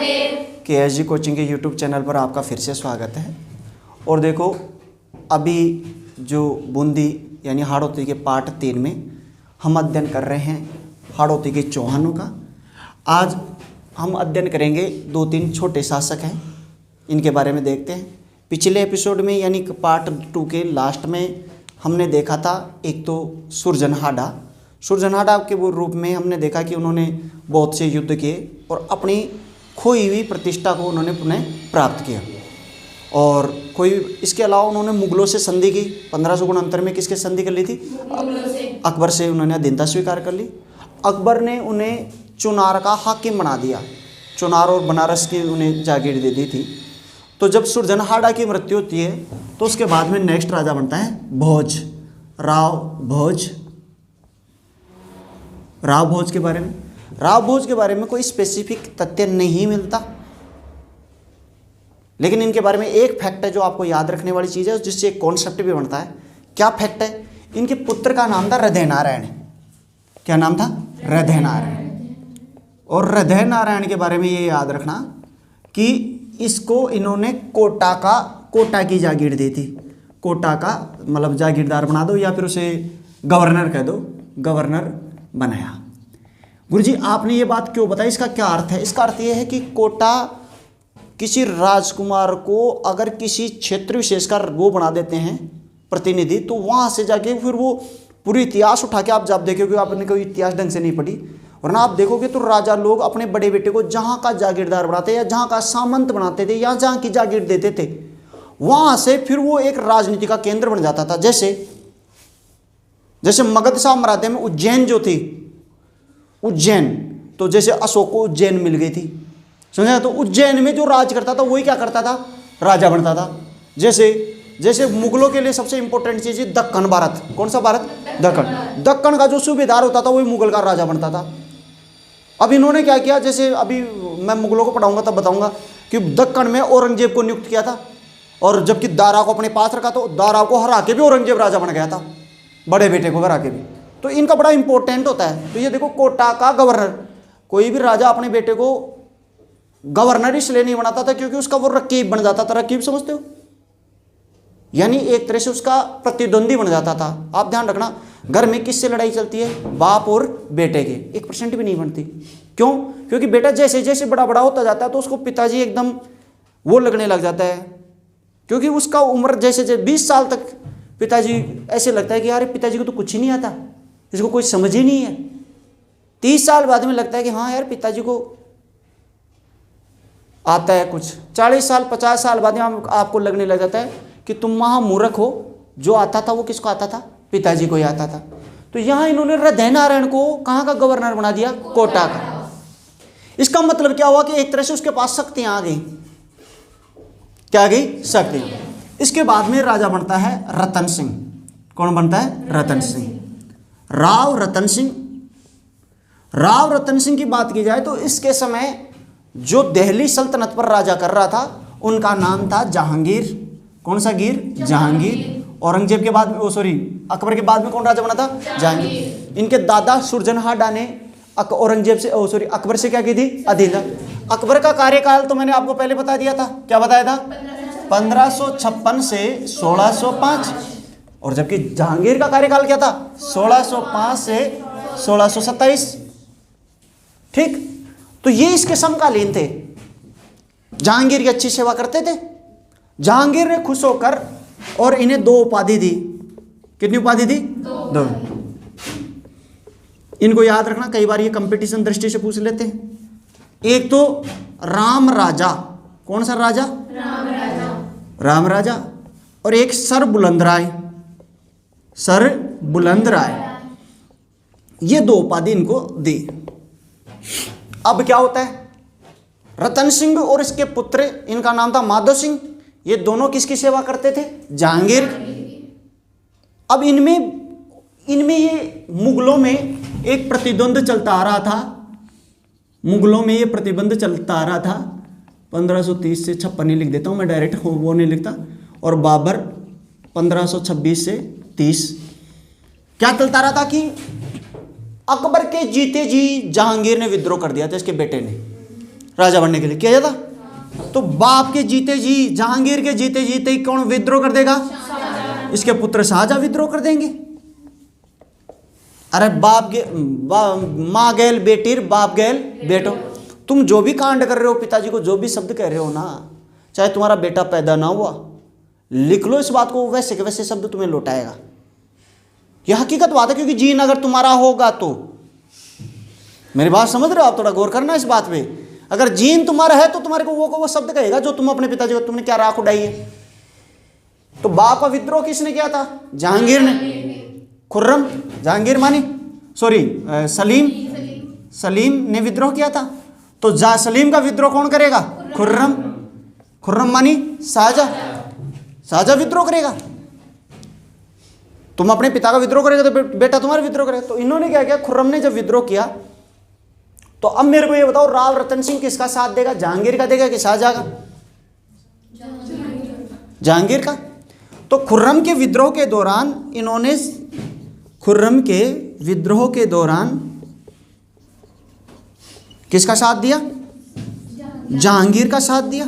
KSG coaching के YouTube channel पर आपका फिर से स्वागत है। और देखो, अभी जो बूंदी यानी हाड़ौती के पार्ट 3 में हम अध्ययन कर रहे हैं हाड़ौती के चौहानों का। आज हम अध्ययन करेंगे 2-3 छोटे शासक हैं, इनके बारे में देखते हैं। पिछले एपिसोड में यानी पार्ट 2 के लास्ट में हमने देखा था एक तो सुरजनहाड़ा के वो रूप में हमने देखा कि उन्होंने बहुत से युद्ध किए और अपनी खोई हुई प्रतिष्ठा को उन्होंने पुनः प्राप्त किया। और इसके अलावा उन्होंने मुगलों से संधि की। 1569 में किसके संधि कर ली थी? अकबर से उन्होंने अधीनता स्वीकार कर ली। अकबर ने उन्हें चुनार का हाकिम बना दिया। चुनार और बनारस की उन्हें जागीर दे दी थी। तो जब सुरजनहाड़ा की मृत्यु होती है तो उसके बाद में नेक्स्ट राजा बनता है भोज, राव भोज के बारे में कोई स्पेसिफिक तथ्य नहीं मिलता, लेकिन इनके बारे में एक फैक्ट है जो आपको याद रखने वाली चीज़ है, जिससे एक कॉन्सेप्ट भी बनता है। क्या फैक्ट है? इनके पुत्र का नाम था हृदय नारायण। क्या नाम था? हृदय नारायण। और हृदय नारायण के बारे में ये याद रखना कि इसको इन्होंने कोटा की जागीर दी थी। कोटा का मतलब जागीरदार बना दो या फिर उसे गवर्नर कह दो, गवर्नर बनाया। गुरुजी आपने ये बात क्यों बताई, इसका क्या अर्थ है? इसका अर्थ ये है कि कोटा किसी राजकुमार को अगर किसी क्षेत्र विशेष का वो बना देते हैं प्रतिनिधि, तो वहाँ से जाके फिर वो पूरी इतिहास उठा के आप जब देखोगे, आपने कोई इतिहास ढंग से नहीं पढ़ी, वरना आप देखोगे तो राजा लोग अपने बड़े बेटे को जहाँ का जागीरदार बनाते या जहाँ का सामंत बनाते थे या जहाँ की जागीर देते थे, वहाँ से फिर वो एक राजनीति का केंद्र बन जाता था। जैसे मगध साम्राज्य में उज्जैन जो थी, उज्जैन तो जैसे अशोक को उज्जैन मिल गई थी, समझा? तो उज्जैन में जो राज करता था वही क्या करता था? राजा बनता था। जैसे मुगलों के लिए सबसे इंपॉर्टेंट चीज़ है दक्कन भारत। कौन सा भारत? दक्कन का जो सूबेदार होता था वही मुगल का राजा बनता था। अब इन्होंने क्या किया, जैसे अभी मैं मुगलों को पढ़ाऊंगा तब बताऊंगा कि दक्कन में औरंगजेब को नियुक्त किया था, और जबकि दारा को अपने पास रखा, तो दारा को हरा के भी औरंगजेब राजा बन गया था, बड़े बेटे को हरा के भी। तो इनका बड़ा इंपॉर्टेंट होता है। तो ये देखो, कोटा का गवर्नर, कोई भी राजा अपने बेटे को गवर्नर इसलिए नहीं बनाता था क्योंकि उसका वो रकीब बन जाता था। रकीब समझते हो? यानी एक तरह से उसका प्रतिद्वंदी बन जाता था। आप ध्यान रखना, घर में किससे लड़ाई चलती है? बाप और बेटे के, 1% भी नहीं बनती। क्यों? क्योंकि बेटा जैसे जैसे बड़ा बड़ा होता जाता है तो उसको पिताजी एकदम वो लगने लग जाता है, क्योंकि उसका उम्र जैसे 20 साल तक पिताजी ऐसे लगता है कि यार पिताजी को तो कुछ ही नहीं आता, इसको कोई समझ ही नहीं है। 30 साल बाद में लगता है कि हाँ यार पिताजी को आता है कुछ। 40 साल 50 साल बाद में आपको लगने लग जाता है कि तुम महामूर्ख हो, जो आता था वो किसको आता था? पिताजी को ही आता था। तो यहाँ इन्होंने हृदय नारायण को कहाँ का गवर्नर बना दिया? कोटा का। इसका मतलब क्या हुआ कि एक तरह से उसके पास शक्तियां आ गई। क्या आ गई? शक्ति। इसके बाद में राजा बनता है रतन सिंह। कौन बनता है? रतन सिंह। राव रतन सिंह की बात की जाए तो इसके समय जो दिल्ली सल्तनत पर राजा कर रहा था उनका नाम था जहांगीर। कौन सा गिर? जहांगीर। औरंगजेब के बाद में अकबर के बाद में कौन राजा बना था? जहांगीर। इनके दादा सुरजनहाड़ा ने अकबर से क्या की थी? अधीनता। अकबर का कार्यकाल तो मैंने आपको पहले बता दिया था। क्या बताया था? 1556 से 1605। और जबकि जहांगीर का कार्यकाल क्या था? 1605 से 1627। ठीक, तो ये इसके समकालीन थे। जहांगीर की अच्छी सेवा करते थे। जहांगीर ने खुश होकर और इन्हें 2 उपाधि दी। कितनी उपाधि दी? 2। इनको याद रखना, कई बार ये कंपटीशन दृष्टि से पूछ लेते हैं। एक तो राम राजा। कौन सा राजा? राम राजा। और एक सर बुलंद राय। ये 2 उपाधि इनको दी। अब क्या होता है? रतन सिंह और इसके पुत्र, इनका नाम था माधो सिंह, ये दोनों किसकी सेवा करते थे? जहांगीर। अब इनमें ये मुगलों में एक प्रतिद्वंद चलता आ रहा था। 1530 से 56 नहीं लिख देता हूँ मैं, डायरेक्ट वो नहीं लिखता। और बाबर 1526 से 30। क्या चलता रहा था कि अकबर के जीते जी जहांगीर ने विद्रोह कर दिया था, इसके बेटे ने। राजा बनने के लिए किया जाता। तो बाप के जीते जी, जहांगीर के जीते जीते ही कौन विद्रोह कर देगा? इसके पुत्र शाहजहां विद्रोह कर देंगे। अरे बाप के माँ गैल बेटीर, बाप गैल बेटो। तुम जो भी कांड कर रहे हो, पिताजी को जो भी शब्द कह रहे हो ना, चाहे तुम्हारा बेटा पैदा ना हुआ, लिख लो इस बात को, वैसे के वैसे शब्द तुम्हें लौटाएगा। यह हकीकत बात है, क्योंकि जीन अगर तुम्हारा होगा तो, मेरी बात समझ रहे हो आप? थोड़ा गौर करना इस बात पे। अगर जीन तुम्हारा है तो तुम्हारे को वो शब्द कहेगा जो तुम अपने पिताजी को, तुमने क्या राख उड़ाई है। तो बाप का विद्रोह किसने किया था? जहांगीर ने। खुर्रम, जहांगीर मानी, सॉरी सलीम ने विद्रोह किया था। तो सलीम का विद्रोह कौन करेगा? खुर्रम। खुर्रम मानी शाहजहां विद्रोह करेगा। तुम अपने पिता का विद्रोह करेगा तो बेटा तुम्हारा विद्रोह करेगा। तो इन्होंने क्या किया? खुर्रम ने जब विद्रोह किया, तो अब मेरे को ये बताओ, राव रतन सिंह किसका साथ देगा? जहांगीर का देगा कि शाहजहां का? जहांगीर का। तो खुर्रम के विद्रोह के दौरान इन्होंने, खुर्रम के विद्रोह के दौरान किसका साथ दिया? जहांगीर का साथ दिया।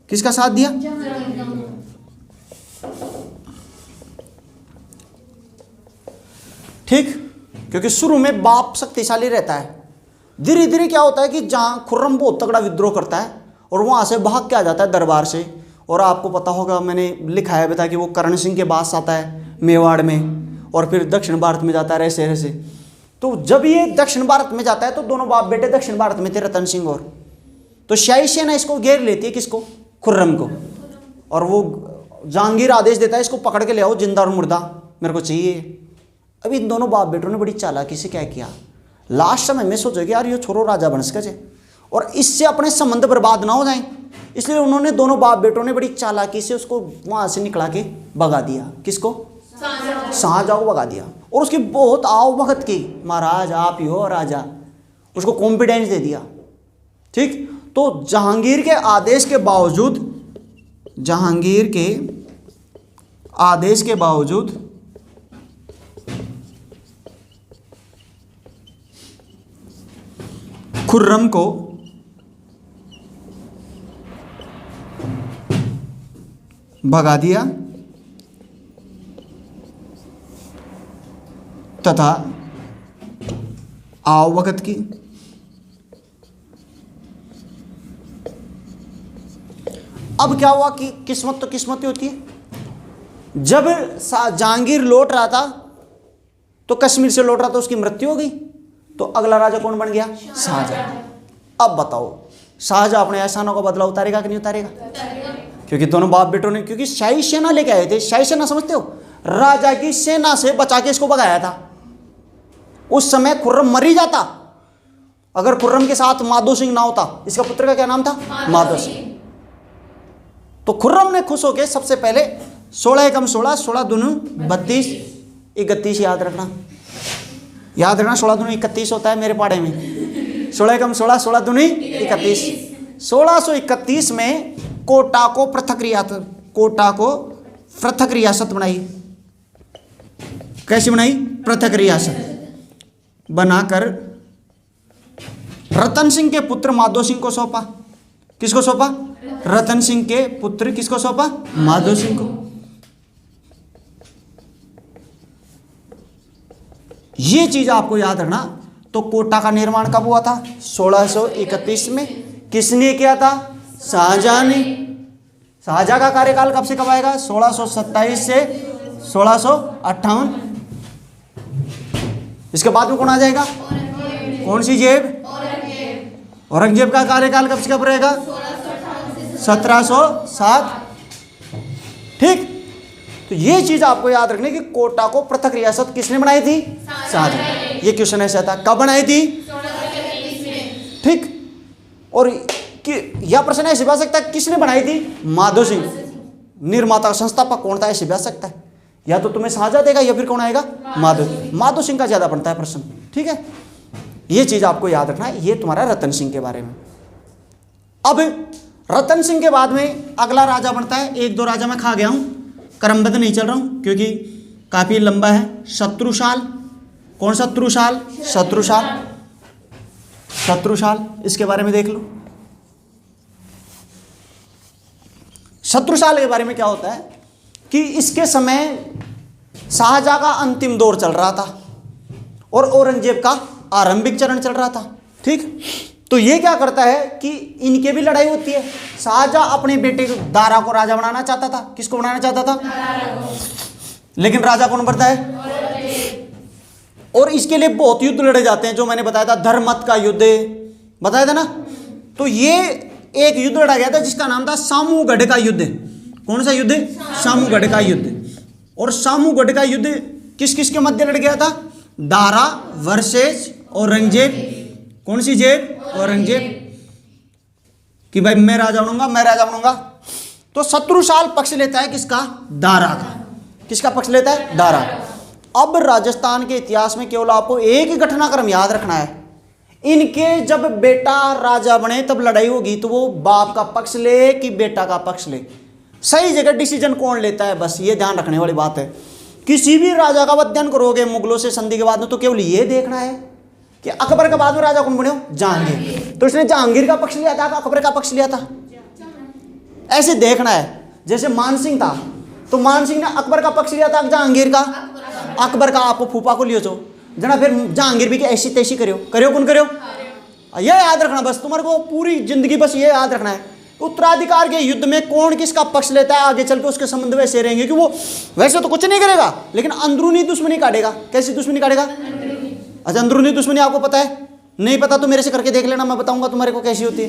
किसका साथ दिया? ठीक, क्योंकि शुरू में बाप शक्तिशाली रहता है, धीरे धीरे क्या होता है कि जहां खुर्रम बहुत तगड़ा विद्रोह करता है और वहां से भाग के आ जाता है दरबार से। और आपको पता होगा, मैंने लिखा है बता कि वो करण सिंह के पास आता है मेवाड़ में, और फिर दक्षिण भारत में जाता है रहसे रहसे। तो जब ये दक्षिण भारत में जाता है तो दोनों बाप बेटे दक्षिण भारत में थे, रतन सिंह और। तो शाही सेना इसको घेर लेती है, किसको? खुर्रम को। और वो जहांगीर आदेश देता है, इसको पकड़ के ले आओ, जिंदा और मुर्दा मेरे को चाहिए। अब इन दोनों बाप बेटों ने बड़ी चालाकी से क्या किया, लास्ट समय में सोचो कि यार ये छोरो राजा बन सके और इससे अपने संबंध बर्बाद ना हो जाएं, इसलिए उन्होंने दोनों बाप बेटों ने बड़ी चालाकी से उसको वहां से निकला के भगा दिया। किसको? शाहजहां को भगा दिया। और उसकी बहुत आओ भगत की, महाराज आप ही हो राजा, उसको कॉन्फिडेंस दे दिया। ठीक, तो जहांगीर के आदेश के बावजूद, जहांगीर के आदेश के बावजूद खुर्रम को भगा दिया तथा आओ वक्त की अब क्या हुआ कि किस्मत तो किस्मत ही होती है। जब जहांगीर लौट रहा था तो कश्मीर से लौट रहा था, उसकी मृत्यु हो गई। तो अगला राजा कौन बन गया? शाहजहां। अब बताओ शाहजहां अपने एहसानों का बदला उतारेगा कि नहीं उतारेगा? क्योंकि दोनों बाप बेटों ने, क्योंकि शाही सेना लेके आए थे। शाही सेना समझते हो? राजा की सेना से बचा के इसको भगाया था। उस समय खुर्रम मर ही जाता अगर खुर्रम के साथ माधो सिंह ना होता। इसका पुत्र का क्या नाम था? माधो सिंह। तो खुर्रम ने खुश होकर सबसे पहले 16 एकम 16, 16 दूनी 32, 31 याद रखना। याद रखना 16 दूनी 31 होता है मेरे पाड़े में। 16 एकम 16, 16 दूनी 31। 1631 में कोटा को पृथक रियासत बनाई। कैसी बनाई? पृथक रियासत बनाकर रतन सिंह के पुत्र माधो सिंह को सौंपा। किसको सौंपा? रतन सिंह के पुत्र किसको सौंपा? माधो सिंह को। ये चीज आपको याद रखना। तो कोटा का निर्माण कब हुआ था? 1631 में। किसने किया था? शाहजहां ने। शाहजहां का कार्यकाल कब से कब आएगा? 1627 से 1658। इसके बाद में कौन आ जाएगा? कौन सी जेब? औरंगजेब का कार्यकाल कब से कब रहेगा? 1707। ठीक, तो ये चीज आपको याद रखनी कि कोटा को पृथक रियासत किसने बनाई थी? शाहजहां। ये क्वेश्चन ऐसा था, कब बनाई थी? ठीक, और यह प्रश्न ऐसे भी आ सकता है किसने बनाई थी? माधो सिंह। निर्माता संस्थापक कौन था? ऐसे भी आ सकता है। या तो तुम्हें शाहजहां देगा या फिर कौन आएगा? माधो सिंह का ज्यादा बनता है प्रश्न। ठीक है, ये चीज आपको याद रखना है। ये तुम्हारा रतन सिंह के बारे में। अब रतन सिंह के बाद में अगला राजा बनता है, एक दो राजा मैं खा गया हूं, क्रमबद्ध नहीं चल रहा हूं क्योंकि काफी लंबा है। शत्रुशाल। कौन शत्रुशाल? शत्रुशाल। इसके बारे में देख लो। शत्रुसाल के बारे में क्या होता है कि इसके समय शाहजहां का अंतिम दौर चल रहा था और औरंगजेब का आरंभिक चरण चल रहा था। ठीक, तो ये क्या करता है कि इनके भी लड़ाई होती है। शाहजहां अपने बेटे दारा को राजा बनाना चाहता था। किसको बनाना चाहता था? लेकिन राजा कौन बनता है? और इसके लिए बहुत युद्ध लड़े जाते हैं, जो मैंने बताया था, धर्मत का युद्ध बताया था ना। तो ये एक युद्ध लड़ा गया था जिसका नाम था सामूगढ़ का युद्ध। कौन सा युद्ध? सामूगढ़ का युद्ध। और सामूगढ़ का युद्ध किस किस के मध्य लड़ गया था? दारा वर्सेस औरंगजेब। कौन सी जेब? औरंगजेब। कि भाई मैं राजा बनूंगा, मैं राजा बनूंगा। तो शत्रुसाल पक्ष लेता है किसका? दारा का। किसका पक्ष लेता है? दारा। अब राजस्थान के इतिहास में केवल आपको एक ही घटनाक्रम याद रखना है। इनके जब बेटा राजा बने तब लड़ाई होगी तो वो बाप का पक्ष ले कि बेटा का पक्ष ले, सही जगह डिसीजन कौन लेता है, बस ये ध्यान रखने वाली बात है। किसी भी राजा का अध्ययन करोगे मुगलों से संधि के बाद में तो केवल ये देखना है कि अकबर के बाद में राजा कौन बने हो? जहांगीर। तो इसने जहांगीर का पक्ष लिया था, अकबर का पक्ष लिया था, ऐसे देखना है। जैसे मानसिंह था तो मानसिंह ने अकबर का पक्ष लिया था, जहांगीर का? अकबर का आपको फूफा को लियो छो जना, फिर जहांगीर भी की ऐसी तैसी करियो कौन करियो? ये याद रखना बस, तुम्हारे को पूरी जिंदगी बस ये याद रखना है। उत्तराधिकार के युद्ध में कौन किसका पक्ष लेता है, आगे चल के उसके संबंध वैसे रहेंगे कि वो वैसे तो कुछ नहीं करेगा लेकिन अंदरूनी दुश्मनी काटेगा। कैसी दुश्मनी काटेगा? अच्छा, अंदरूनी दुश्मनी आपको पता है? नहीं पता तो मेरे से करके देख लेना, मैं बताऊंगा तुम्हारे को कैसी होती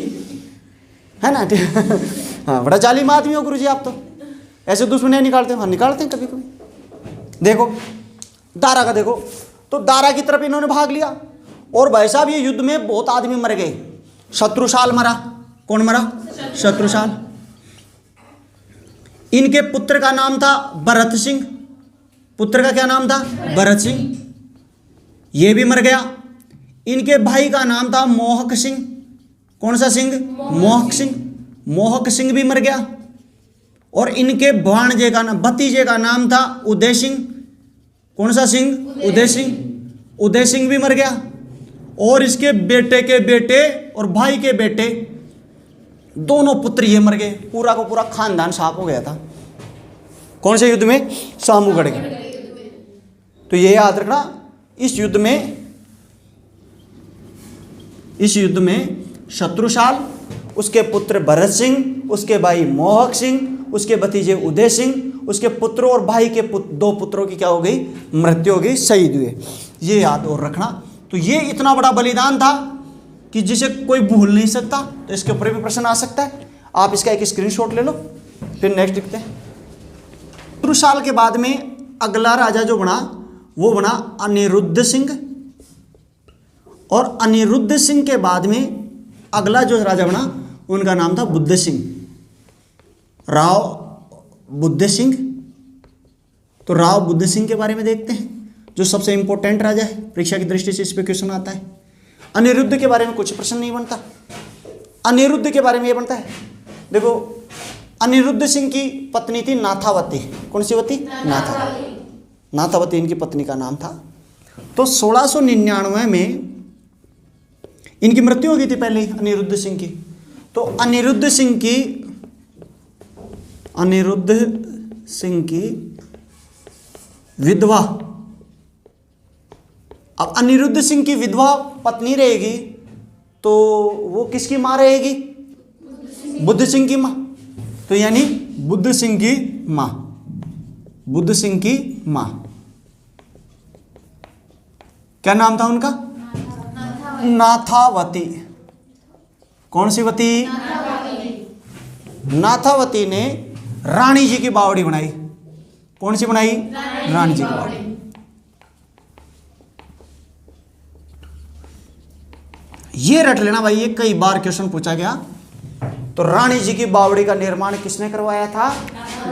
है ना। हाँ, बड़ा जालिम आदमी हो गुरुजी आप तो, ऐसे दुश्मनी निकालते हो। हाँ, निकालते हैं कभी कभी। देखो दारा का, देखो तो दारा की तरफ इन्होंने भाग लिया और भाई साहब ये युद्ध में बहुत आदमी मर गए। शत्रुसाल मरा। कौन मरा? शत्रुसाल। इनके पुत्र का नाम था भरत सिंह। पुत्र का क्या नाम था? भरत सिंह। ये भी मर गया। इनके भाई का नाम था मोहक सिंह। कौन सा सिंह? मोहक सिंह। मोहक सिंह भी मर गया। और इनके भाणजे का नाम, भतीजे का नाम था उदय सिंह। कौन सा सिंह? उदय सिंह। उदय सिंह भी मर गया। और इसके बेटे के बेटे और भाई के बेटे, दोनों पुत्र ये मर गए। पूरा को पूरा खानदान साफ हो गया था। कौन से युद्ध में? सामूगढ़ के। तो ये याद रखना, इस युद्ध में शत्रुसाल, उसके पुत्र भरत सिंह, उसके भाई मोहक सिंह, उसके भतीजे उदय सिंह, उसके पुत्रों और भाई के दो पुत्रों की क्या हो गई? मृत्यु हो गई, शहीद हुए। ये याद और रखना। तो ये इतना बड़ा बलिदान था कि जिसे कोई भूल नहीं सकता। तो इसके ऊपर भी प्रश्न आ सकता है, आप इसका एक स्क्रीनशॉट ले लो। फिर नेक्स्ट देखते हैं। शत्रुसाल के बाद में अगला राजा जो बना वो बना अनिरुद्ध सिंह। और अनिरुद्ध सिंह के बाद में अगला जो राजा बना उनका नाम था बुद्ध सिंह, राव बुद्ध सिंह। तो राव बुद्ध सिंह के बारे में देखते हैं, जो सबसे इंपॉर्टेंट राजा है, परीक्षा की दृष्टि से इस पे क्वेश्चन आता है। अनिरुद्ध के बारे में कुछ प्रश्न नहीं बनता। अनिरुद्ध के बारे में ये बनता है, देखो अनिरुद्ध सिंह की पत्नी थी नाथावती। कौन सी वती? नाथावती। नाथावती इनकी पत्नी का नाम था। तो 1699 में इनकी मृत्यु हो गई थी पहले ही, अनिरुद्ध सिंह की। तो अनिरुद्ध सिंह की विधवा, अब अनिरुद्ध सिंह की विधवा पत्नी रहेगी तो वो किसकी मां रहेगी? बुद्ध सिंह की मां। तो यानी बुद्ध सिंह की मां, बुद्ध सिंह की मां, क्या नाम था उनका? नाथावती। कौन सी वती? नाथावती ने रानी जी की बावड़ी बनाई। कौन सी बनाई? रानी जी की बावड़ी। ये रट लेना भाई, ये कई बार क्वेश्चन पूछा गया। तो रानी जी की बावड़ी का निर्माण किसने करवाया था?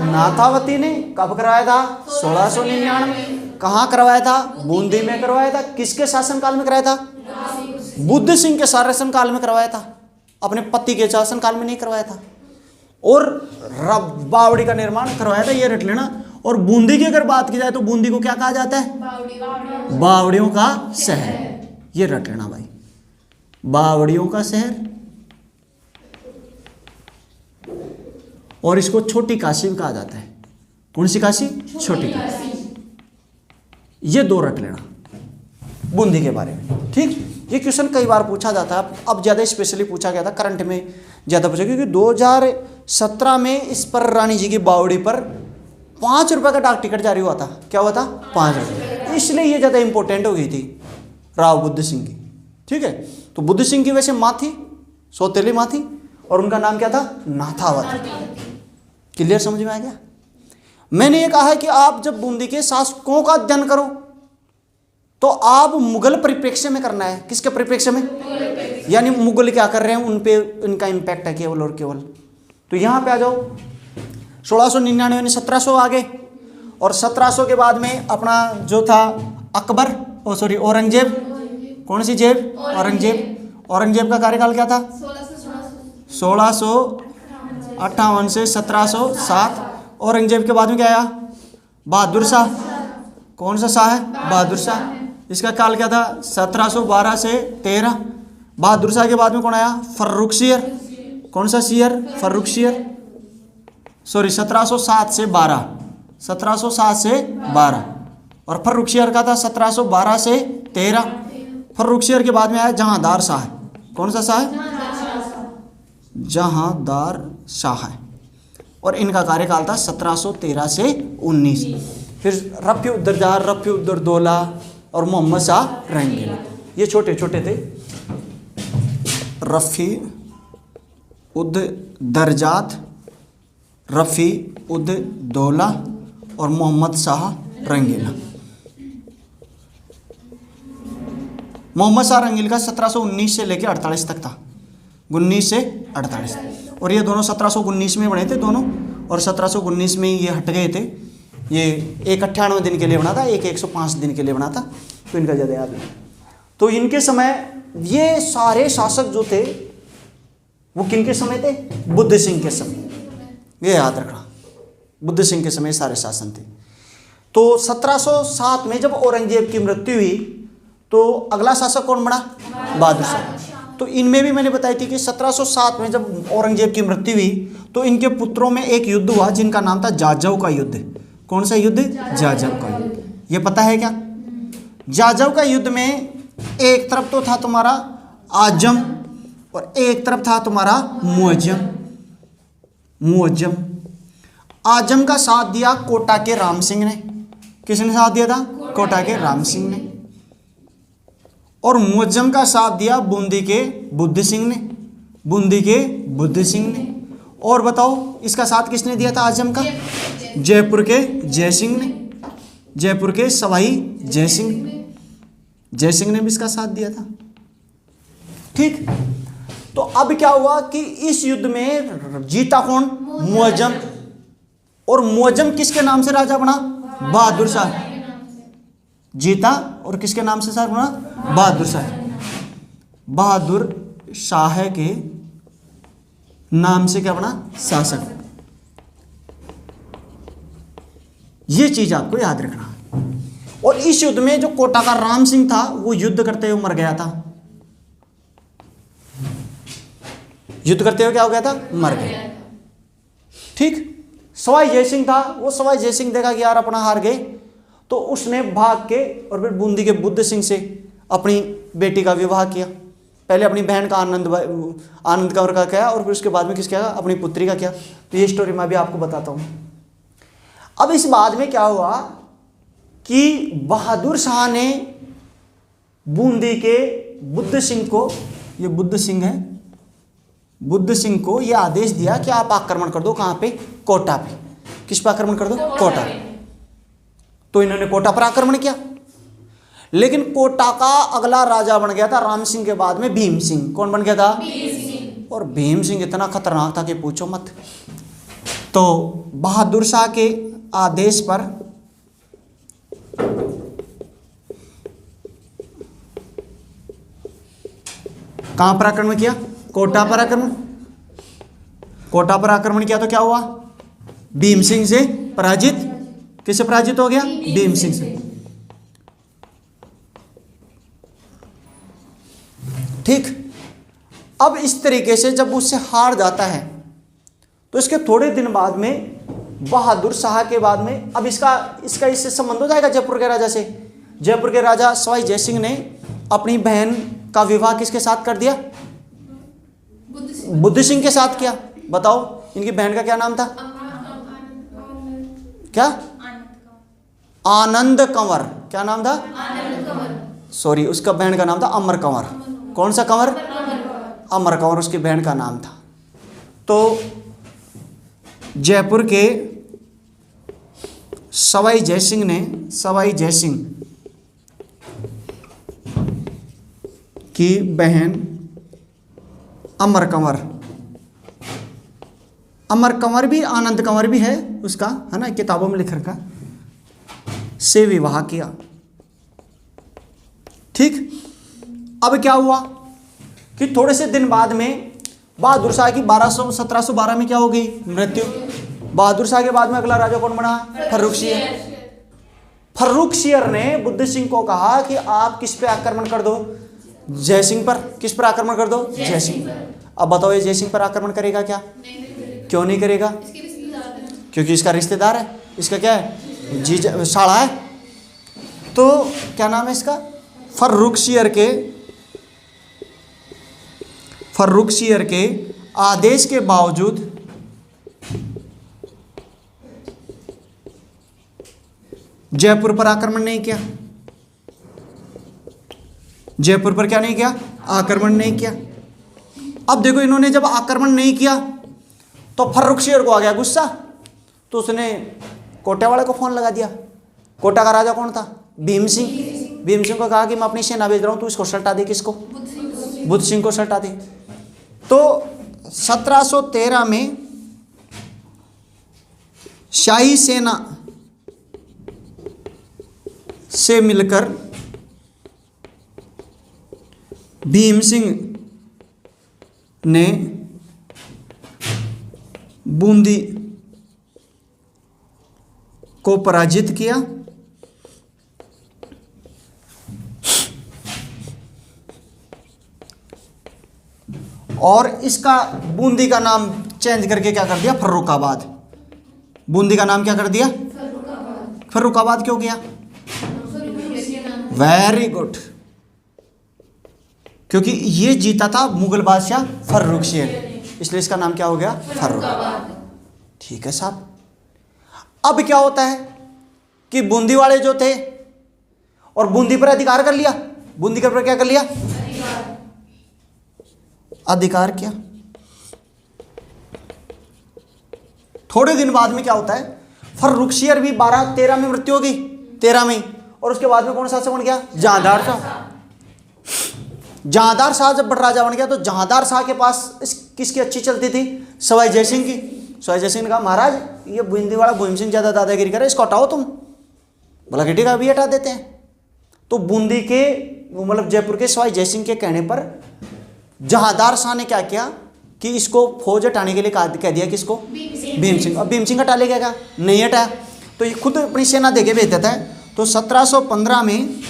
नाथावती ने। कब करवाया था? 1699। कहाँ करवाया था? बूंदी में करवाया था। किसके शासनकाल में करवाया था? बुद्ध सिंह के शासनकाल में करवाया था, अपने पति के शासनकाल में नहीं करवाया था। और बावड़ी का निर्माण करवाया था, ये रट लेना। और बूंदी की अगर बात की जाए तो बूंदी को क्या कहा जाता है? बावड़ियों का शहर। ये रट लेना भाई, बावड़ियों का शहर। और इसको छोटी काशी भी कहा जाता है। कौन सी काशी? छोटी काशी। ये दो रट लेना बूंदी के बारे में, ठीक। ये क्वेश्चन कई बार पूछा जाता है, अब ज़्यादा स्पेशली पूछा गया था, करंट में ज़्यादा पूछा, क्योंकि 2017 में इस पर रानी जी की बावड़ी पर 5 रुपये का डाक टिकट जारी हुआ था। क्या हुआ था? 5 रुपये। इसलिए ये ज़्यादा इंपॉर्टेंट हो गई थी राव बुद्ध सिंह की, ठीक है। तो बुद्ध सिंह की वैसे माँ थी, सौतेली माँ थी, और उनका नाम क्या था? नाथावत। क्लियर, समझ में आ गया? मैंने ये कहा है कि आप जब बूंदी के शासकों का अध्ययन करो तो आप मुगल परिप्रेक्ष्य में करना है। किसके परिप्रेक्ष्य में? यानी मुगल क्या कर रहे हैं उन पे इनका इंपैक्ट है केवल और केवल। तो यहां पे आ जाओ, 1699 यानी 1700 आ गए, और 1700 के बाद में अपना जो था अकबर, औरंगजेब। कौन सी जेब? औरंगजेब। औरंगजेब का कार्यकाल क्या था? 1658 से 1707। औरंगजेब के बाद में क्या आया? बहादुर शाह। कौन सा शाह है? बहादुर शाह। इसका काल क्या था? 1712 से 13। बहादुर शाह के बाद में कौन आया? फर्रुखसियर। कौन सा सियर? फर्रुखसियर। 1707 से 12। 1707 से 12। और फर्रुखसियर का था 1712 से 13। फर्रुखसियर के बाद में आया जहांदार शाह। कौन सा शाह है? जहांदार शाह है, और इनका कार्यकाल था 1713 से 19। फिर रफी उद्दरजार, रफी उद्दरदौला और मोहम्मद शाह रंगीला, ये छोटे छोटे थे। रफी उद्दरजात, रफी उद्दौला और मोहम्मद शाह रंगीला। मोहम्मद शाह रंगीला का 1719 से लेकर 48 तक था, 19 से 48। और ये दोनों 1719 में बने थे दोनों, और 1719 में ये हट गए थे। ये एक 98 दिन के लिए बना था, एक 105 दिन के लिए बना था, तो इनका ज़्यादा याद नहीं। तो इनके समय ये सारे शासक जो थे वो किनके समय थे? बुद्ध सिंह के समय। ये याद रखना, बुद्ध सिंह के समय सारे शासन थे। तो 1707 में जब औरंगजेब की मृत्यु हुई तो अगला शासक कौन बना? बहादुर शाह। तो इनमें भी मैंने बताई थी कि 1707 में जब औरंगजेब की मृत्यु हुई तो इनके पुत्रों में एक युद्ध हुआ जिनका नाम था जाजव का युद्ध। कौन सा युद्ध? जाजव का युद्ध। ये पता है क्या? जाजव का युद्ध में एक तरफ तो था तुम्हारा आजम और एक तरफ था तुम्हारा मुअज्जम। आजम का साथ दिया कोटा के राम सिंह ने। किसने साथ दिया था? कोटा के राम सिंह ने। और मुअज्जम का साथ दिया बूंदी के बुद्ध सिंह ने। और बताओ इसका साथ किसने दिया था आजम का? जयपुर के जय सिंह ने, जयपुर के सवाई जय सिंह ने भी इसका साथ दिया था, ठीक। तो अब क्या हुआ कि इस युद्ध में जीता कौन? मुअज्जम। और मुअज्जम किसके नाम से राजा बना? बहादुर शाह। जीता और किसके नाम से शाह बना? बहादुर शाह। बहादुर शाह के नाम से क्या बना? शासक। ये चीज आपको याद रखना। और इस युद्ध में जो कोटा का राम सिंह था वो युद्ध करते हुए मर गया था। युद्ध करते हुए क्या हो गया था? मर गया, ठीक। सवाई जयसिंह था, वो सवाई जयसिंह देखा कि यार अपना हार गए, तो उसने भाग के और फिर बूंदी के बुद्ध सिंह से अपनी बेटी का विवाह किया। पहले अपनी बहन का आनंद कौर का किया और फिर उसके बाद में किसका? अपनी पुत्री का किया। तो ये स्टोरी मैं भी आपको बताता हूँ। अब इस बाद में क्या हुआ कि बहादुर शाह ने बूंदी के बुद्ध सिंह को, ये बुद्ध सिंह है, बुद्ध सिंह को यह आदेश दिया कि आप आक्रमण कर दो। कहाँ पे? कोटा पे। किस पर आक्रमण कर दो? कोटा। तो इन्होंने कोटा पर आक्रमण किया, लेकिन कोटा का अगला राजा बन गया था राम सिंह के बाद में भीम सिंह। कौन बन गया था? भीम सिंह। और भीम सिंह इतना खतरनाक था कि पूछो मत। तो बहादुर शाह के आदेश पर कहां पर आक्रमण किया? कोटा पर आक्रमण। कोटा पर आक्रमण किया तो क्या हुआ? भीम सिंह से पराजित। किससे पराजित हो गया? भीम सिंह से, ठीक। अब इस तरीके से जब उससे हार जाता है तो इसके थोड़े दिन बाद में बहादुर शाह के बाद में, अब इसका इससे संबंध हो जाएगा जयपुर के राजा से। जयपुर के राजा सवाई जयसिंह ने अपनी बहन का विवाह किसके साथ कर दिया? बुद्ध सिंह के साथ किया। बताओ इनकी बहन का क्या नाम था? क्या? आनंद कंवर। क्या नाम था? सॉरी, उसका बहन का नाम था अमर कंवर। कौन सा कंवर? अमर कंवर उसकी बहन का नाम था। तो जयपुर के सवाई जयसिंह ने, सवाई जयसिंह की बहन अमर कंवर, अमर कंवर भी आनंद कंवर भी है उसका, है ना, किताबों में लिख रखा, से विवाह किया। ठीक। अब क्या हुआ कि थोड़े से दिन बाद में बहादुर शाह की 1712 में क्या हो गई? मृत्यु। बहादुर शाह के बाद में अगला राजा कौन बना? फर्रुखसियर। फर्रुखसियर ने बुद्ध सिंह को कहा कि आप किस पे आक्रमण कर दो? जयसिंह पर। किस पर आक्रमण कर दो? जयसिंह। अब बताओ ये जयसिंह पर आक्रमण करेगा क्या? क्यों नहीं करेगा? क्योंकि इसका रिश्तेदार है। इसका क्या है? जी साड़ा है। तो क्या नाम है इसका? फर्रुखसियर के आदेश के बावजूद जयपुर पर आक्रमण नहीं किया। जयपुर पर क्या नहीं किया? आक्रमण नहीं किया। अब देखो इन्होंने जब आक्रमण नहीं किया तो फर्रुखसियर को आ गया गुस्सा, तो उसने कोटा वाले को फोन लगा दिया। कोटा का राजा कौन था? भीम सिंह। भीम सिंह को कहा कि मैं अपनी सेना भेज रहा हूं, तू इसको सल्टा दे। किसको? बुद्ध सिंह को सल्टा दे। तो 1713 में शाही सेना से मिलकर भीम सिंह ने बूंदी को पराजित किया और इसका बूंदी का नाम चेंज करके क्या कर दिया? फर्रुखाबाद। बूंदी का नाम क्या कर दिया? फर्रुखाबाद क्यों किया? Very good. क्योंकि ये जीता था मुगल बादशाह फर्रुखसियर, इसलिए इसका नाम क्या हो गया? फर्रुखाबाद। ठीक है साहब। अब क्या होता है कि बूंदी वाले जो थे और बूंदी पर अधिकार कर लिया। बूंदी के ऊपर क्या कर लिया? अधिकार किया। थोड़े दिन बाद में क्या होता है? फर्रुखसियर भी 13 में मृत्यु हो गई, 13 में। और उसके बाद में कौन शासक बन गया? जहांदार शाह। जहांदार शाह जब बड़ा राजा बन गया तो जहांदार शाह के पास किसकी अच्छी चलती थी? सवाई जयसिंह की। सवाई जयसिंह ने कहा महाराज ये बूंदी वाला भीम सिंह ज्यादा दादागिरी करे, इसको हटाओ तुम। बोला कि ठीक है अभी हटा देते हैं। तो बूंदी के मतलब जयपुर के सवाई जयसिंह के कहने पर जहांदार शाह ने क्या किया कि इसको फौज हटाने के लिए कह दिया किसको? भीम सिंह। अब भीम सिंह हटा लेगा क्या? नहीं हटाया। तो ये खुद अपनी सेना देके भेज देता है। तो 1715 में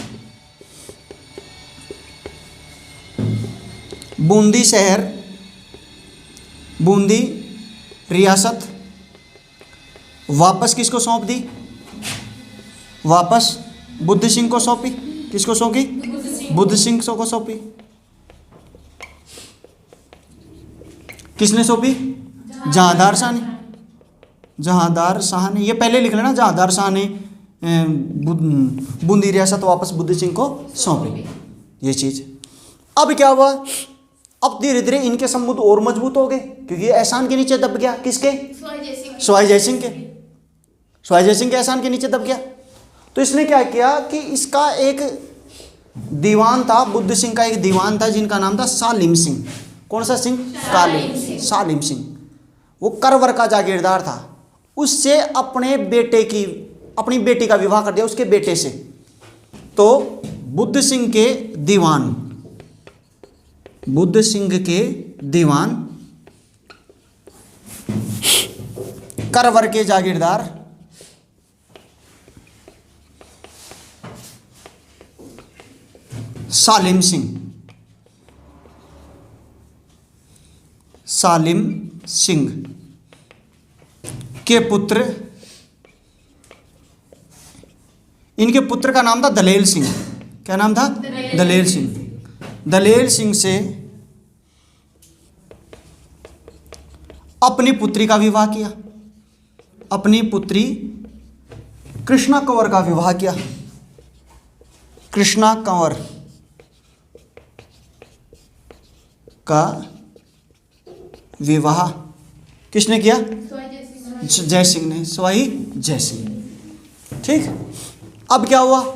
बूंदी शहर, बूंदी रियासत वापस किसको सौंप दी? वापस बुद्ध सिंह को सौंपी। किसको सौंपी? बुद्ध सिंह को सौंपी। किसने सौंपी? जहांदार शाह ने। जहांदार शाह ने, ये पहले लिख लेना, जहांदार शाह ने बूंदी रियासत वापस बुद्ध सिंह को सौंपी। ये चीज। अब क्या हुआ? अब धीरे धीरे इनके संबंध और मजबूत हो गए क्योंकि ये एहसान के नीचे दब गया। किसके? सवाई जयसिंह के। सवाई जयसिंह के एहसान के नीचे दब गया। तो इसने क्या किया कि इसका एक दीवान था, बुद्ध सिंह का एक दीवान था जिनका नाम था सालिम सिंह। कौन सा सिंह? सालिम सिंह। वो करवर का जागीरदार था। उससे अपनी बेटी का विवाह कर दिया उसके बेटे से। तो बुद्ध सिंह के दीवान, बुद्ध सिंह के दीवान करवर के जागीरदार सालिम सिंह के पुत्र, इनके पुत्र का नाम था दलेल सिंह। क्या नाम था? दलेल सिंह। दलेल सिंह से अपनी पुत्री का विवाह किया, अपनी पुत्री कृष्णा कंवर का विवाह किया। कृष्णा कंवर का विवाह किसने किया? जय सिंह ने, सवाई जय सिंह। ठीक, अब क्या हुआ?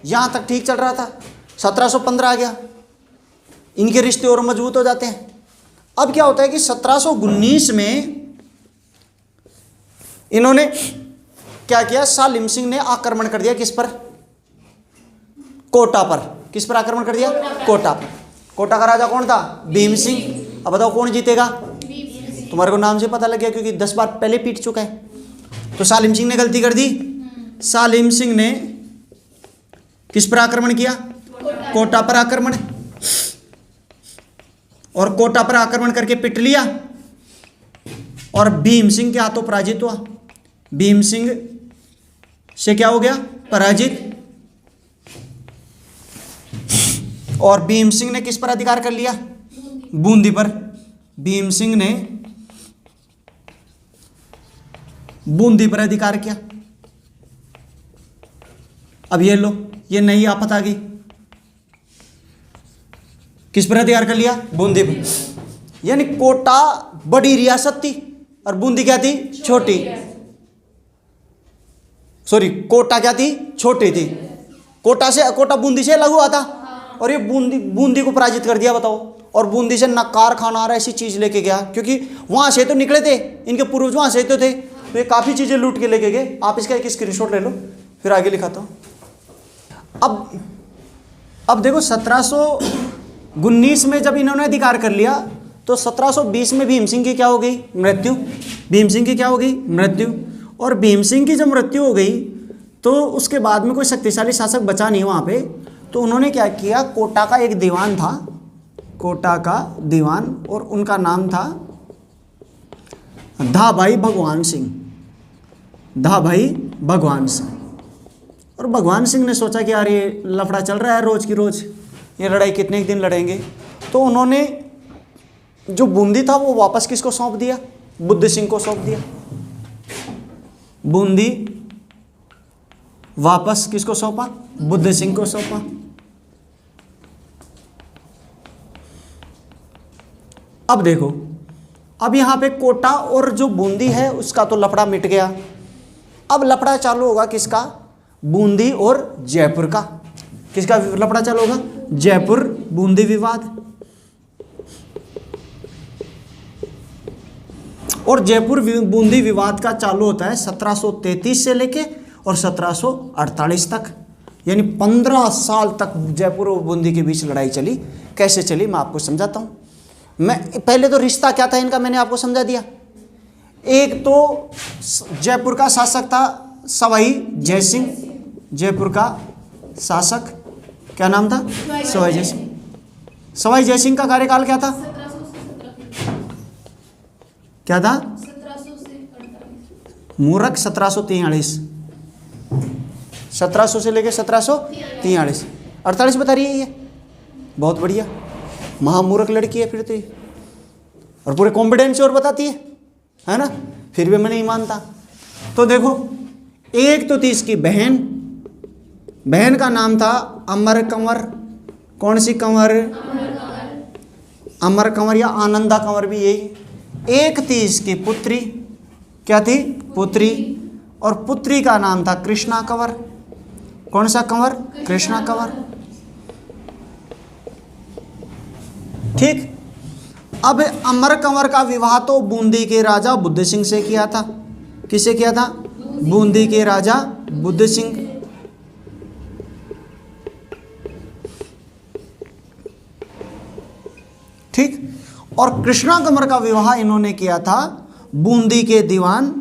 यहां तक ठीक चल रहा था, 1715 आ गया, इनके रिश्ते और मजबूत हो जाते हैं। अब क्या होता है कि 1719 में इन्होंने क्या किया? सालिम सिंह ने आक्रमण कर दिया किस पर? कोटा पर। किस पर आक्रमण कर दिया? कोटा पर। कोटा का राजा कौन था? भीम सिंह। अब बताओ कौन जीतेगा? तुम्हारे को नाम से पता लग गया क्योंकि 10 बार पहले पीट चुका है। तो सालिम सिंह ने गलती कर दी। सालिम सिंह ने किस पर आक्रमण किया? कोटा पर आक्रमण। और कोटा पर आक्रमण करके पिट लिया और भीम सिंह के हाथों पराजित हुआ। भीम सिंह से क्या हो गया? पराजित। और भीम सिंह ने किस पर अधिकार कर लिया? बूंदी पर। भीम सिंह ने बूंदी पर अधिकार किया। अब ये लो, ये नई आफत आ गई। किस पर अधिकार कर लिया? बूंदी पर। यानी कोटा बड़ी रियासत थी और बूंदी क्या थी? छोटी। सॉरी, कोटा क्या थी? छोटी थी। कोटा बूंदी से अलग हुआ था और ये बूंदी को पराजित कर दिया। बताओ। और बूंदी से नकार खाना आ रहा ऐसी चीज लेके गया, क्योंकि वहां से तो निकले थे, इनके पूर्वज वहां से तो थे, तो ये काफी चीजें लूट के लेके गए। आप इसका एक स्क्रीनशॉट ले लो, फिर आगे लिखाता हूं। अब देखो, 1719 में जब इन्होंने अधिकार कर लिया तो 1720 में भीम सिंह की क्या हो गई? मृत्यु। भीम सिंह की क्या हो गई? मृत्यु। और भीम सिंह की जब मृत्यु हो गई तो उसके बाद में कोई शक्तिशाली शासक बचा नहीं वहां पे। तो उन्होंने क्या किया? कोटा का एक दीवान था, कोटा का दीवान, और उनका नाम था धाभाई भगवान सिंह। धाभाई भगवान सिंह। और भगवान सिंह ने सोचा कि यार ये लफड़ा चल रहा है रोज की रोज, ये लड़ाई कितने दिन लड़ेंगे। तो उन्होंने जो बूंदी था वो वापस किसको सौंप दिया? बुद्ध सिंह को सौंप दिया। बूंदी वापस किसको सौंपा? बुद्ध सिंह को सौंपा। अब देखो, अब यहां पे कोटा और जो बूंदी है उसका तो लफड़ा मिट गया। अब लफड़ा चालू होगा किसका? बूंदी और जयपुर का। किसका लफड़ा चालू होगा? जयपुर बूंदी विवाद। और जयपुर बूंदी विवाद का चालू होता है 1733 से लेके और 1748 तक, यानी 15 साल तक जयपुर और बूंदी के बीच लड़ाई चली। कैसे चली मैं आपको समझाता हूं। मैं पहले तो रिश्ता क्या था इनका मैंने आपको समझा दिया। एक तो जयपुर का शासक था सवाई जय सिंह। जयपुर का शासक क्या नाम था? सवाई जय सिंह। सवाई जय सिंह का कार्यकाल क्या था? क्या था? मूर्ख 1743। 1700 से लेकर 1743। 48 बता रही है ये। बहुत बढ़िया, महामूर्ख लड़की है फिर तो ये, और पूरे कॉन्फिडेंस और बताती है ना। फिर भी मैं नहीं मानता। तो देखो, एक तो थी इसकी बहन, बहन का नाम था अमर कंवर। कौन सी कंवर? अमर कंवर या आनंदा कंवर भी यही। एक थी इसकी पुत्री। क्या थी? पुत्री। और पुत्री का नाम था कृष्णा कंवर। कौन सा कंवर? कृष्णा कंवर। ठीक। अब अमर कंवर का विवाह तो बूंदी के राजा बुद्ध सिंह से किया था। किसे किया था? बूंदी के राजा बुद्ध सिंह। ठीक। और कृष्णा कंवर का विवाह इन्होंने किया था बूंदी के दीवान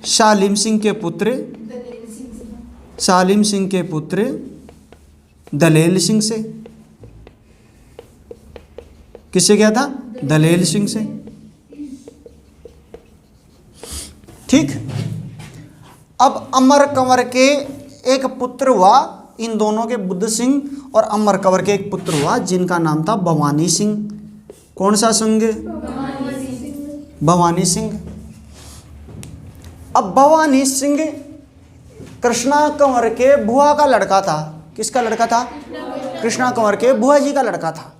सालिम सिंह के पुत्र दलेल सिंह से। किससे किया था? दलेल सिंह से। अब अमर कंवर के एक पुत्र हुआ, इन दोनों के बुद्ध सिंह और अमर कंवर के एक पुत्र हुआ जिनका नाम था भवानी सिंह। कौन सा सिंह? भवानी सिंह। अब भवानी सिंह कृष्णा कंवर के बुआ का लड़का था। किसका लड़का था? कृष्णा कंवर के बुआ जी का लड़का था।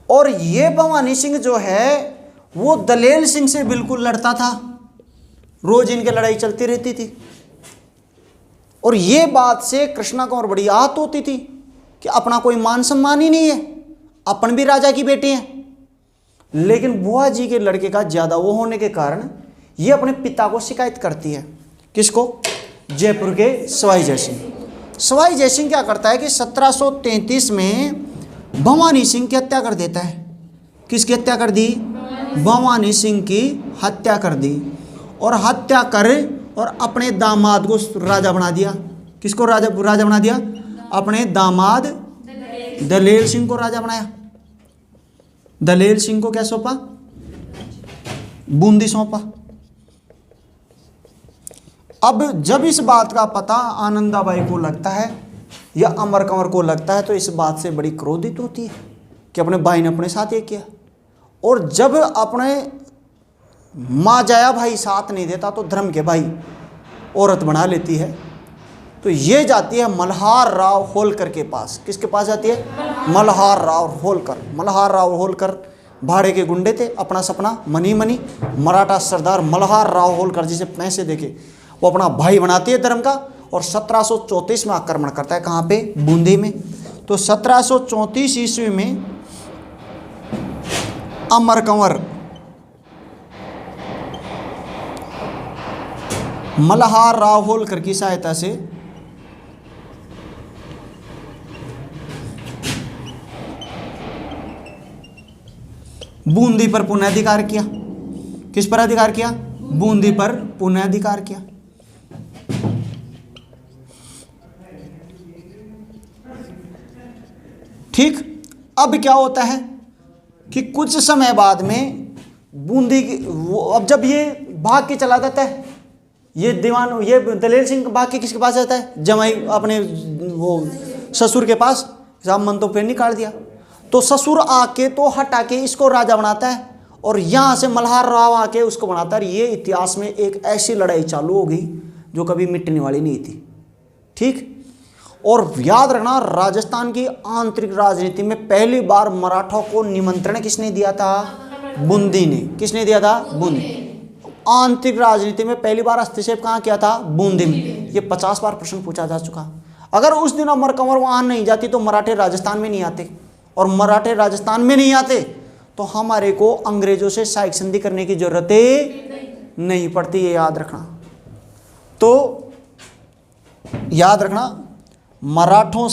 और ये भवानी सिंह जो है वो दलेल सिंह से बिल्कुल लड़ता था, रोज इनकी लड़ाई चलती रहती थी। और ये बात से कृष्णा कंवर बड़ी आहत होती थी कि अपना कोई मान सम्मान ही नहीं है, अपन भी राजा की बेटी हैं। लेकिन बुआ जी के लड़के का ज्यादा वो होने के कारण ये अपने पिता को शिकायत करती है। किसको? जयपुर के सवाई जयसिंह। सवाई जयसिंह क्या करता है कि 1733 में भवानी सिंह की हत्या कर देता है। किसकी हत्या कर दी? भवानी सिंह की हत्या कर दी। और हत्या कर और अपने दामाद को राजा बना दिया। किसको राजा बना दिया? अपने दामाद दलेल सिंह को राजा बनाया। दलेल सिंह को क्या सौंपा? बूंदी सौंपा। अब जब इस बात का पता आनंदाबाई को लगता है या अमर कंवर को लगता है तो इस बात से बड़ी क्रोधित होती है कि अपने भाई ने अपने साथ ये किया। और जब अपने माँ जाया भाई साथ नहीं देता तो धर्म के भाई औरत बना लेती है। तो ये जाती है मल्हार राव होलकर के पास। किसके पास जाती है? मल्हार राव होलकर। मल्हार राव होलकर भाड़े के गुंडे थे, अपना सपना मनी मराठा सरदार मल्हार राव होलकर जिसे पैसे देके वो अपना भाई बनाती है धर्म का। और 1734 में आक्रमण करता है। कहाँ पे? बूंदी में। तो 1734 ईस्वी में अमर कंवर मल्हार राव होलकर की सहायता से बूंदी पर पुनः अधिकार किया। किस पर अधिकार किया? बूंदी पर पुनः अधिकार किया। ठीक। अब क्या होता है कि कुछ समय बाद में बूंदी की अब जब ये भाग के चला जाता है, ये दीवान ये दलेल सिंह भाग के किसके पास जाता है? जमाई अपने वो ससुर के पास। साहब मन तो फिर निकाल दिया। तो ससुर आके तो हटा के इसको राजा बनाता है और यहाँ से मल्हार राव आके उसको बनाता है। ये इतिहास में एक ऐसी लड़ाई चालू हो गई जो कभी मिटने वाली नहीं थी। ठीक। और याद रखना, राजस्थान की आंतरिक राजनीति में पहली बार मराठों को निमंत्रण किसने दिया था? बूंदी ने। किसने दिया था? बूंदी। आंतरिक राजनीति में पहली बार हस्तक्षेप कहाँ किया था? बूंदी में। ये 50 बार प्रश्न पूछा जा चुका। अगर उस दिन अमर कंवर वहां नहीं जाती तो मराठे राजस्थान में नहीं आते, और मराठे राजस्थान में नहीं आते तो हमारे को अंग्रेजों से सहायक संधि करने की जरूरत नहीं पड़ती। ये याद रखना। तो याद रखना, मराठों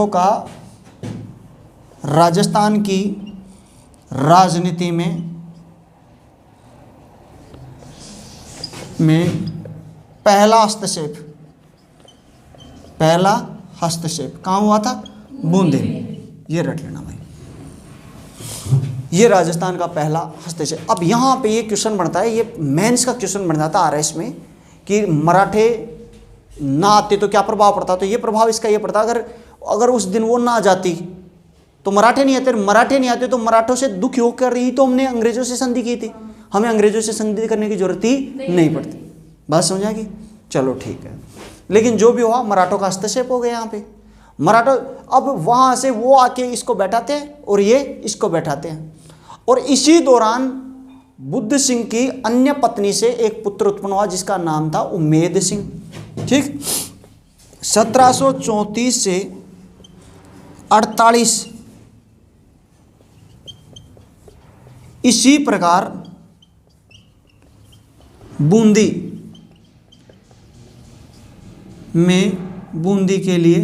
का राजस्थान की राजनीति में पहला हस्तक्षेप कहाँ हुआ था? बूंदी में। ये रट लेना भाई, ये राजस्थान का पहला हस्तक्षेप। अब यहाँ पे ये क्वेश्चन बनता है, ये मेंस का क्वेश्चन बन जाता है आरएस में कि मराठे ना आते तो क्या प्रभाव पड़ता? तो ये प्रभाव इसका ये पड़ता, अगर उस दिन वो ना जाती तो मराठे नहीं आते तो मराठों से दुखी होकर ही तो हमने अंग्रेजों से संधि की थी। हमें अंग्रेजों से संधि करने की जरूरत ही नहीं पड़ती। बात समझ आ गई? चलो ठीक है। लेकिन जो भी हुआ, मराठों का हस्तक्षेप हो गया यहाँ पे। मराठा अब वहां से वो आके इसको बैठाते हैं और ये इसको बैठाते हैं। और इसी दौरान बुद्ध सिंह की अन्य पत्नी से एक पुत्र उत्पन्न हुआ जिसका नाम था उम्मेद सिंह। ठीक। 1734 से 48 इसी प्रकार बूंदी के लिए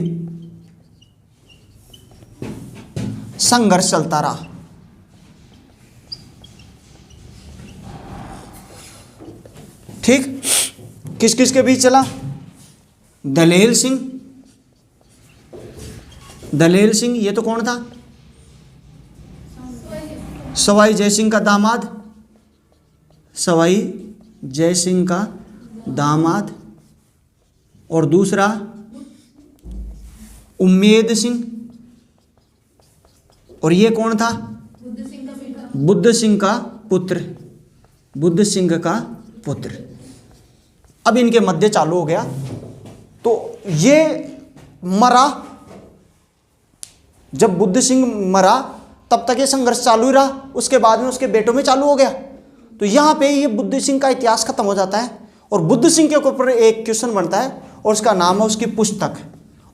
संघर्ष चलता रहा। ठीक। किस किस के बीच चला? दलेल सिंह ये तो कौन था? सवाई जयसिंह का दामाद, सवाई जय सिंह का दामाद, और दूसरा उम्मेद सिंह, और ये कौन था? बुद्ध सिंह का पुत्र, बुद्ध सिंह का पुत्र। अब इनके मध्य चालू हो गया। तो ये मरा, जब बुद्ध सिंह मरा तब तक ये संघर्ष चालू ही रहा, उसके बाद में उसके बेटों में चालू हो गया। तो यहाँ पे ये बुद्ध सिंह का इतिहास खत्म हो जाता है और बुद्ध सिंह के ऊपर एक क्वेश्चन बनता है और उसका नाम है उसकी पुस्तक।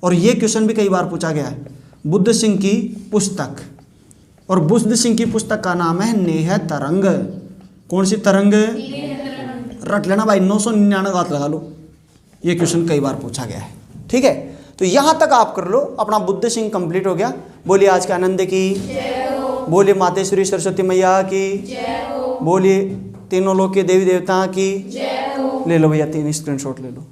और ये क्वेश्चन भी कई बार पूछा गया है, बुद्ध सिंह की पुस्तक। और बुद्ध सिंह की पुस्तक का नाम है नेह तरंग। कौन सी तरंग? रट लेना भाई, 999 घात लगा लो, ये क्वेश्चन कई बार पूछा गया है। ठीक है, तो यहाँ तक आप कर लो, अपना बुद्ध सिंह कंप्लीट हो गया। बोलिए आज के आनंद की, बोलिए मातेश्वरी सरस्वती मैया की, बोलिए तीनों लोग के देवी देवता की। ले लो भैया 3 स्क्रीनशॉट ले लो।